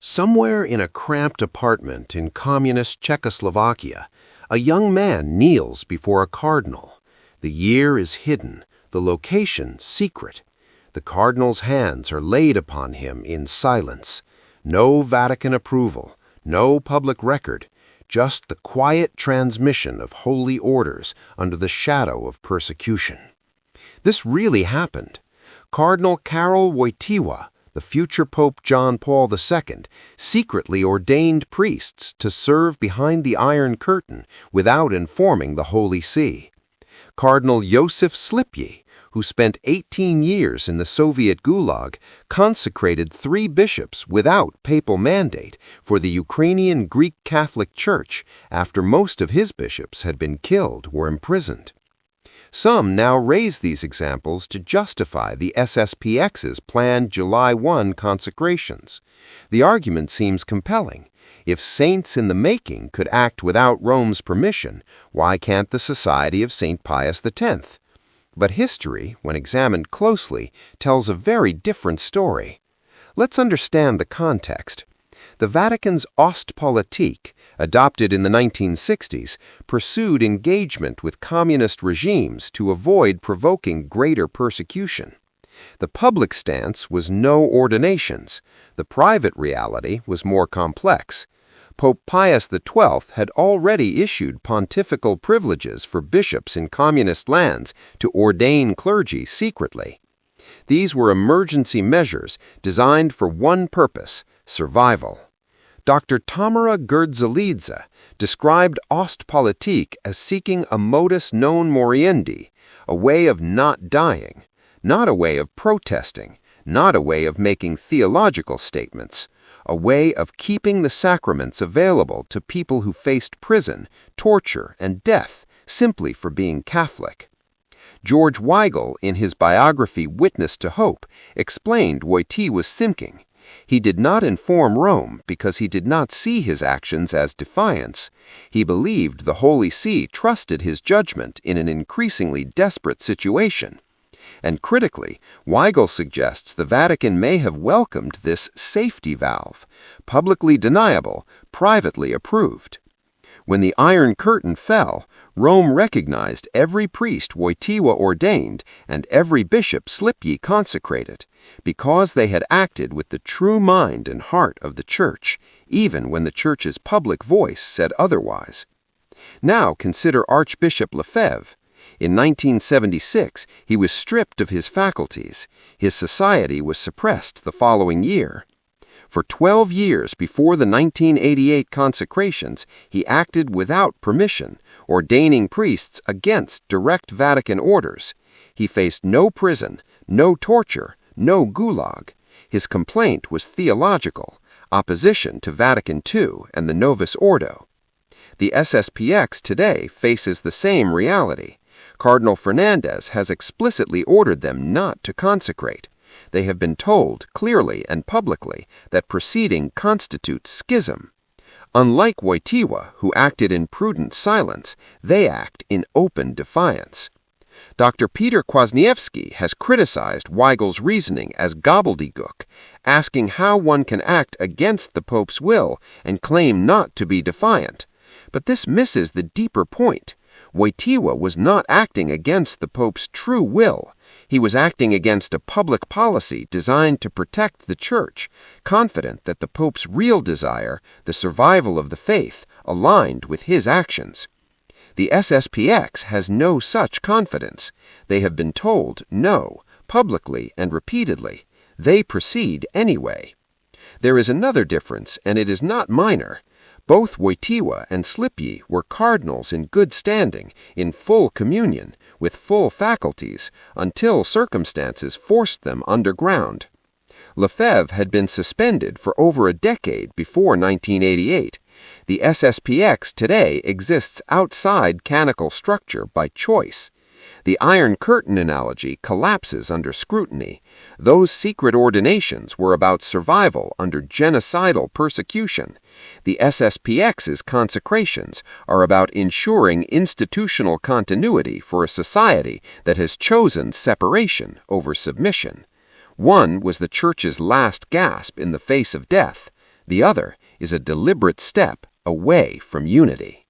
Somewhere in a cramped apartment in communist Czechoslovakia, a young man kneels before a cardinal. The year is hidden, the location secret. The cardinal's hands are laid upon him in silence. No Vatican approval, no public record, just the quiet transmission of holy orders under the shadow of persecution. This really happened. Cardinal Karol Wojtyła, the future Pope John Paul II, secretly ordained priests to serve behind the Iron Curtain without informing the Holy See. Cardinal Josyf Slipjy, who spent 18 years in the Soviet gulag, consecrated 3 bishops without papal mandate for the Ukrainian Greek Catholic Church after most of his bishops had been killed or imprisoned. Some now raise these examples to justify the SSPX's planned July 1 consecrations. The argument seems compelling. If saints in the making could act without Rome's permission, why can't the Society of St. Pius X? But history, when examined closely, tells a very different story. Let's understand the context. The Vatican's Ostpolitik, adopted in the 1960s, pursued engagement with communist regimes to avoid provoking greater persecution. The public stance was no ordinations. The private reality was more complex. Pope Pius XII had already issued pontifical privileges for bishops in communist lands to ordain clergy secretly. These were emergency measures designed for one purpose: survival. Dr. Tamara Gurdzalidze described Ostpolitik as seeking a modus non moriendi, a way of not dying, not a way of protesting, not a way of making theological statements, a way of keeping the sacraments available to people who faced prison, torture, and death simply for being Catholic. George Weigel, in his biography Witness to Hope, explained Wojtyła's thinking. He did not inform Rome because he did not see his actions as defiance. He believed the Holy See trusted his judgment in an increasingly desperate situation. And critically, Weigel suggests the Vatican may have welcomed this safety valve, publicly deniable, privately approved. When the Iron Curtain fell, Rome recognized every priest Wojtyła ordained and every bishop Slipjy consecrated, because they had acted with the true mind and heart of the Church, even when the Church's public voice said otherwise. Now consider Archbishop Lefebvre. In 1976, he was stripped of his faculties. His society was suppressed the following year. For 12 years before the 1988 consecrations, he acted without permission, ordaining priests against direct Vatican orders. He faced no prison, no torture, no gulag. His complaint was theological, opposition to Vatican II and the Novus Ordo. The SSPX today faces the same reality. Cardinal Fernandez has explicitly ordered them not to consecrate. They have been told clearly and publicly that proceeding constitutes schism. Unlike Wojtyła, who acted in prudent silence, they act in open defiance. Dr. Peter Kwasniewski has criticized Weigel's reasoning as gobbledygook, asking how one can act against the Pope's will and claim not to be defiant. But this misses the deeper point. Wojtyła was not acting against the Pope's true will. He was acting against a public policy designed to protect the Church, confident that the Pope's real desire, the survival of the faith, aligned with his actions. The SSPX has no such confidence. They have been told no, publicly and repeatedly. They proceed anyway. There is another difference, and it is not minor. Both Wojtyła and Slipjy were cardinals in good standing, in full communion, with full faculties, until circumstances forced them underground. Lefebvre had been suspended for over a decade before 1988. The SSPX today exists outside canonical structure by choice. The Iron Curtain analogy collapses under scrutiny. Those secret ordinations were about survival under genocidal persecution. The SSPX's consecrations are about ensuring institutional continuity for a society that has chosen separation over submission. One was the Church's last gasp in the face of death. The other is a deliberate step away from unity.